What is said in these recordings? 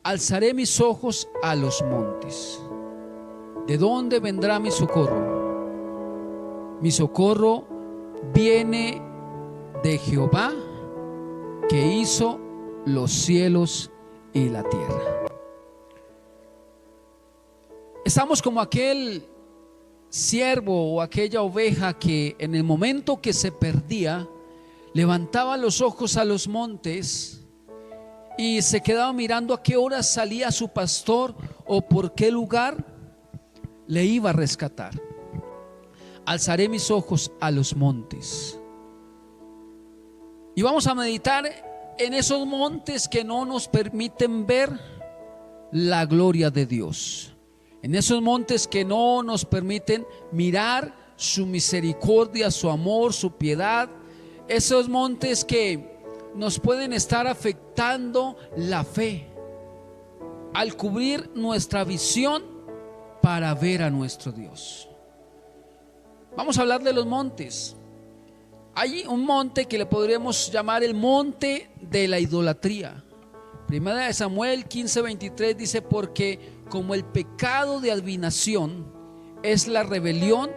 Alzaré mis ojos a los montes. ¿De dónde vendrá mi socorro? Mi socorro viene de Jehová, que hizo los cielos y la tierra. Estamos como aquel siervo o aquella oveja que en el momento que se perdía levantaba los ojos a los montes y se quedaba mirando a qué hora salía su pastor o por qué lugar le iba a rescatar. Alzaré mis ojos a los montes. Y vamos a meditar en esos montes que no nos permiten ver la gloria de Dios. En esos montes que no nos permiten mirar su misericordia, su amor, su piedad. Esos montes que nos pueden estar afectando la fe al cubrir nuestra visión para ver a nuestro Dios. Vamos a hablar de los montes. Hay un monte que le podríamos llamar el monte de la idolatría. Primera de Samuel 15:23 dice: porque como el pecado de adivinación es la rebelión,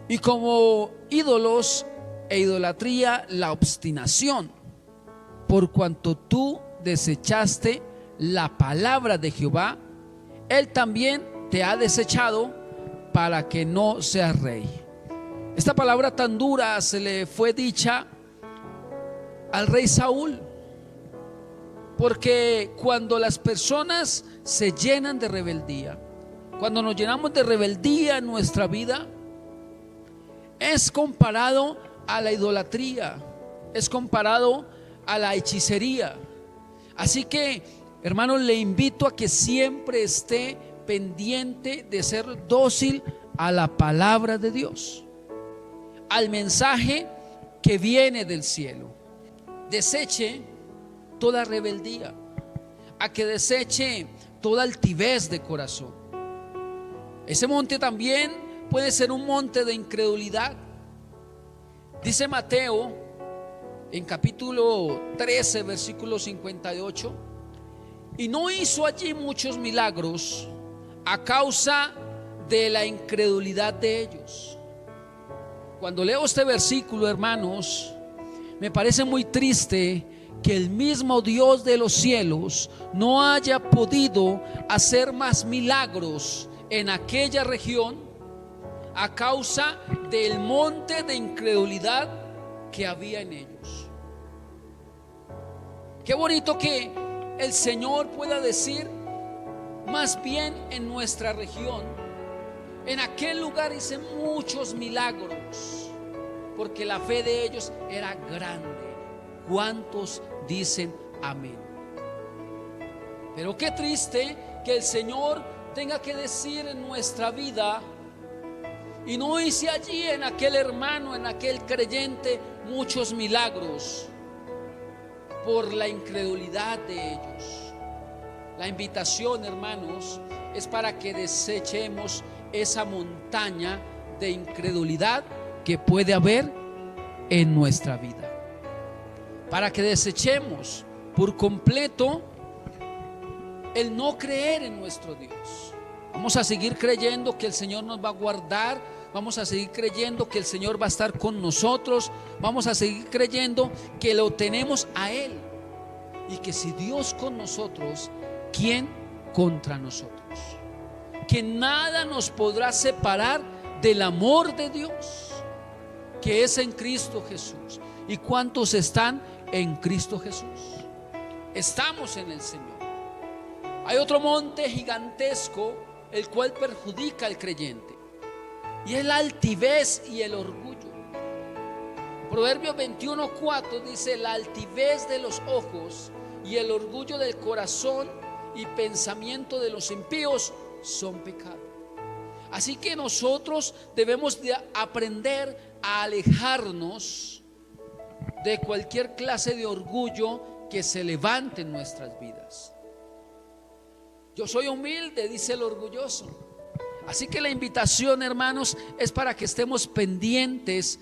y como ídolos e idolatría la obstinación, por cuanto tú desechaste la palabra de Jehová, él también te ha desechado para que no seas rey. Esta palabra tan dura se le fue dicha al rey Saúl, porque cuando las personas se llenan de rebeldía, cuando nos llenamos de rebeldía en nuestra vida, es comparado a la idolatría, es comparado a la hechicería. Así que, hermanos, le invito a que siempre esté pendiente de ser dócil a la palabra de Dios, al mensaje que viene del cielo. Deseche toda rebeldía, a que deseche toda altivez de corazón. Ese monte también puede ser un monte de incredulidad. Dice Mateo en capítulo 13 versículo 58: y no hizo allí muchos milagros a causa de la incredulidad de ellos. Cuando leo este versículo, hermanos, me parece muy triste que el mismo Dios de los cielos no haya podido hacer más milagros en aquella región a causa del monte de incredulidad que había en ellos. Qué bonito que el Señor pueda decir: más bien en nuestra región, en aquel lugar hice muchos milagros, porque la fe de ellos era grande. ¿Cuántos dicen amén? Pero qué triste que el Señor tenga que decir en nuestra vida: y no hice allí en aquel hermano, en aquel creyente, muchos milagros, por la incredulidad de ellos. La invitación, hermanos, es para que desechemos esa montaña de incredulidad que puede haber en nuestra vida, para que desechemos por completo el no creer en nuestro Dios. Vamos a seguir creyendo que el Señor nos va a guardar, vamos a seguir creyendo que el Señor va a estar con nosotros, vamos a seguir creyendo que lo tenemos a Él, y que si Dios con nosotros, ¿quién contra nosotros? Que nada nos podrá separar del amor de Dios que es en Cristo Jesús. ¿Y cuántos están en Cristo Jesús? Estamos en el Señor. Hay otro monte gigantesco el cual perjudica al creyente, y es la altivez y el orgullo. Proverbios 21:4 dice: la altivez de los ojos y el orgullo del corazón y pensamiento de los impíos son pecado. Así que nosotros debemos de aprender a alejarnos de cualquier clase de orgullo que se levante en nuestras vidas. Yo soy humilde, dice el orgulloso. Así que la invitación, hermanos, es para que estemos pendientes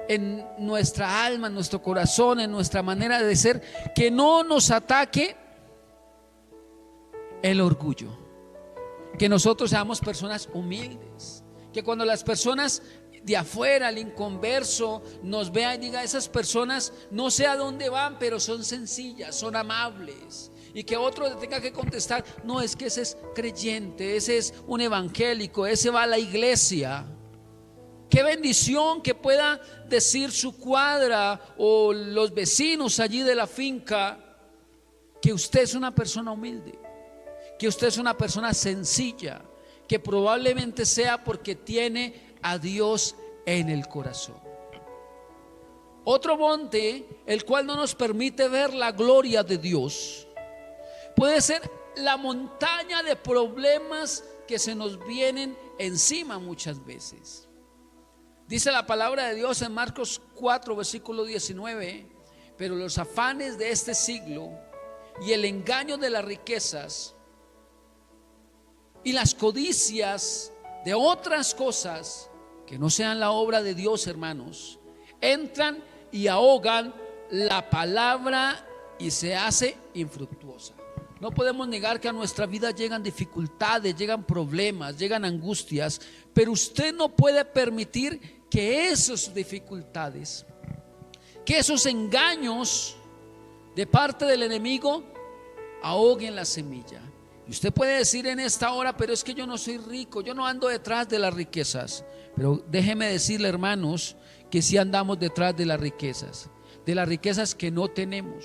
en nuestra alma, en nuestro corazón, en nuestra manera de ser, que no nos ataque el orgullo. Que nosotros seamos personas humildes. Que cuando las personas de afuera, el inconverso, nos vea y diga: esas personas no sé a dónde van, pero son sencillas, son amables. Y que otro le tenga que contestar: no, es que ese es creyente, ese es un evangélico, ese va a la iglesia. Qué bendición que pueda decir su cuadra o los vecinos allí de la finca que usted es una persona humilde, que usted es una persona sencilla, que probablemente sea porque tiene a Dios en el corazón. Otro monte, el cual no nos permite ver la gloria de Dios, puede ser la montaña de problemas que se nos vienen encima muchas veces. Dice la palabra de Dios en Marcos 4, versículo 19: pero los afanes de este siglo y el engaño de las riquezas y las codicias de otras cosas que no sean la obra de Dios, hermanos, entran y ahogan la palabra y se hace infructuosa. No podemos negar que a nuestra vida llegan dificultades, llegan problemas, llegan angustias, pero usted no puede permitir que esas dificultades, que esos engaños de parte del enemigo ahoguen la semilla. Y usted puede decir en esta hora: pero es que yo no soy rico, yo no ando detrás de las riquezas. Pero déjeme decirle, hermanos, que sí andamos detrás de las riquezas que no tenemos,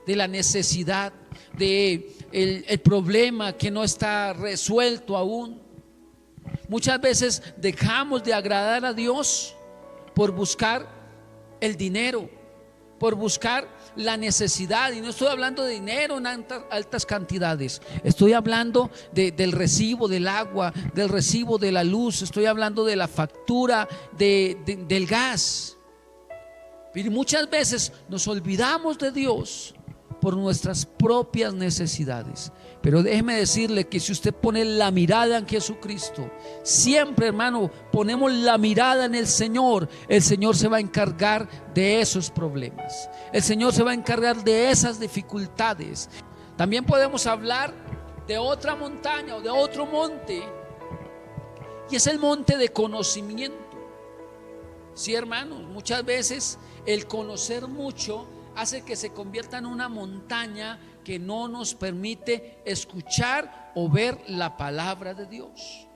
de la necesidad, de el problema que no está resuelto aún. Muchas veces dejamos de agradar a Dios por buscar el dinero, por buscar la necesidad. Y no estoy hablando de dinero en altas cantidades, estoy hablando del recibo del agua, del recibo de la luz, estoy hablando de la factura del gas. Y muchas veces nos olvidamos de Dios por nuestras propias necesidades. Pero déjeme decirle que si usted pone la mirada en Jesucristo, siempre, hermano, ponemos la mirada en el Señor se va a encargar de esos problemas. El Señor se va a encargar de esas dificultades. También podemos hablar de otra montaña o de otro monte, y es el monte de conocimiento. Sí, hermanos, muchas veces el conocer mucho hace que se convierta en una montaña que no nos permite escuchar o ver la palabra de Dios.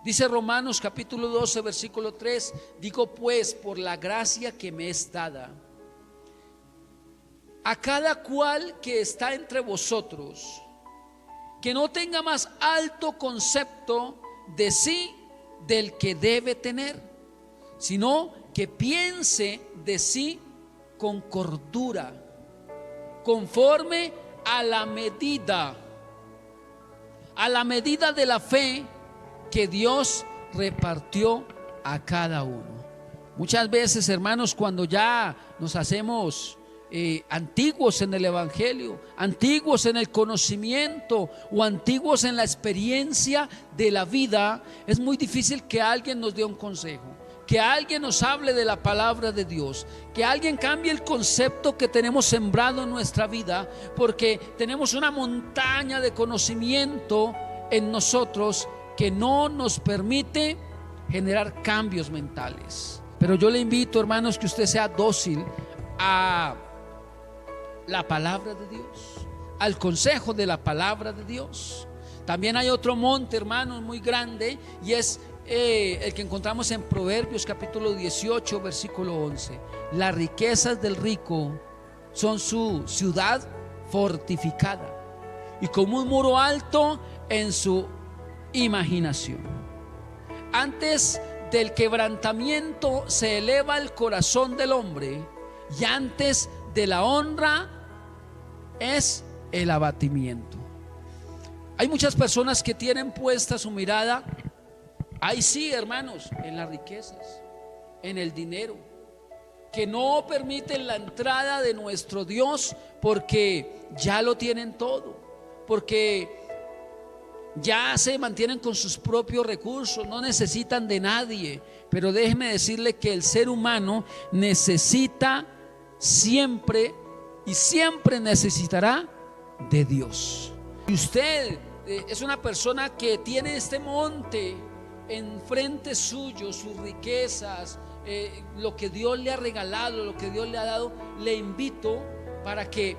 Dice Romanos capítulo 12, versículo 3: digo pues, por la gracia que me es dada, a cada cual que está entre vosotros, que no tenga más alto concepto de sí del que debe tener, sino que piense de sí con cordura, conforme a la medida de la fe que Dios repartió a cada uno. Muchas veces, hermanos, cuando ya nos hacemos antiguos en el evangelio, antiguos en el conocimiento o antiguos en la experiencia de la vida, es muy difícil que alguien nos dé un consejo, que alguien nos hable de la palabra de Dios, que alguien cambie el concepto que tenemos sembrado en nuestra vida, porque tenemos una montaña de conocimiento en nosotros que no nos permite generar cambios mentales. Pero yo le invito, hermanos, que usted sea dócil a la palabra de Dios, al consejo de la palabra de Dios. También hay otro monte, hermanos, muy grande, y es el que encontramos en Proverbios capítulo 18, versículo 11: las riquezas del rico son su ciudad fortificada, y como un muro alto en su imaginación. Antes del quebrantamiento se eleva el corazón del hombre, y antes de la honra es el abatimiento. Hay muchas personas que tienen puesta su mirada, ahí sí, hermanos, en las riquezas, en el dinero, que no permiten la entrada de nuestro Dios porque ya lo tienen todo, porque ya se mantienen con sus propios recursos, no necesitan de nadie. Pero déjeme decirle que el ser humano necesita siempre y siempre necesitará de Dios. Y usted, es una persona que tiene este monte enfrente suyo, sus riquezas, lo que Dios le ha regalado, lo que Dios le ha dado, le invito para que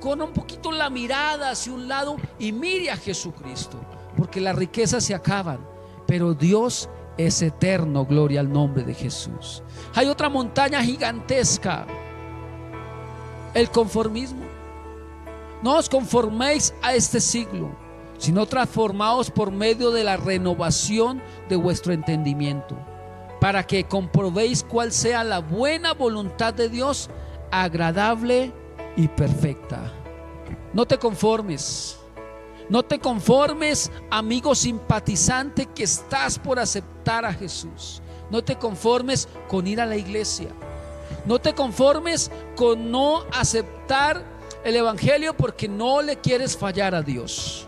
con un poquito la mirada hacia un lado y mire a Jesucristo, porque las riquezas se acaban, pero Dios es eterno. Gloria al nombre de Jesús. Hay otra montaña gigantesca: el conformismo. No os conforméis a este siglo, sino transformaos por medio de la renovación de vuestro entendimiento, para que comprobéis cuál sea la buena voluntad de Dios, agradable y perfecta. No te conformes. No te conformes, amigo simpatizante, que estás por aceptar a Jesús. No te conformes con ir a la iglesia. No te conformes con no aceptar el evangelio porque no le quieres fallar a Dios.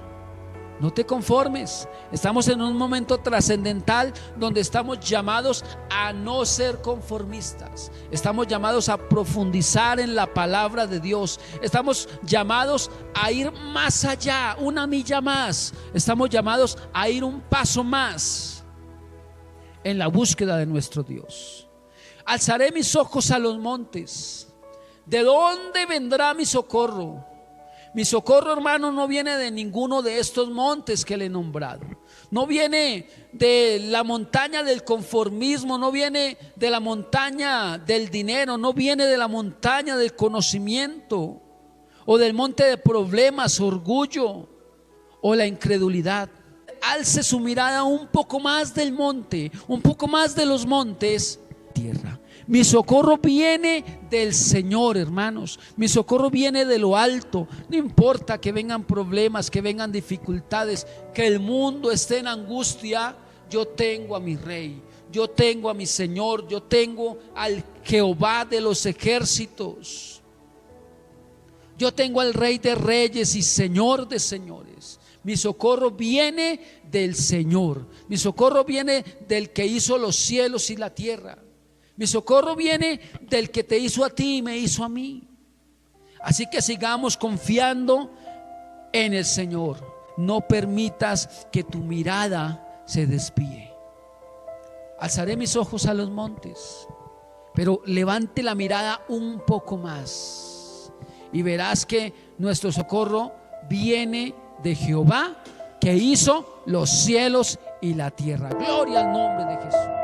No te conformes. Estamos en un momento trascendental donde estamos llamados a no ser conformistas. Estamos llamados a profundizar en la palabra de Dios. Estamos llamados a ir más allá, una milla más. Estamos llamados a ir un paso más en la búsqueda de nuestro Dios. Alzaré mis ojos a los montes. ¿De dónde vendrá mi socorro? Mi socorro, hermano, no viene de ninguno de estos montes que le he nombrado. No viene de la montaña del conformismo, no viene de la montaña del dinero, no viene de la montaña del conocimiento o del monte de problemas, orgullo o la incredulidad. Alce su mirada un poco más del monte, un poco más de los montes, tierra. Mi socorro viene del Señor, hermanos. Mi socorro viene de lo alto. No importa que vengan problemas, que vengan dificultades, que el mundo esté en angustia. Yo tengo a mi Rey, yo tengo a mi Señor, yo tengo al Jehová de los ejércitos. Yo tengo al Rey de reyes y Señor de señores. Mi socorro viene del Señor. Mi socorro viene del que hizo los cielos y la tierra. Mi socorro viene del que te hizo a ti y me hizo a mí. Así que sigamos confiando en el Señor. No permitas que tu mirada se desvíe. Alzaré mis ojos a los montes, pero levante la mirada un poco más y verás que nuestro socorro viene de Jehová, que hizo los cielos y la tierra. Gloria al nombre de Jesús.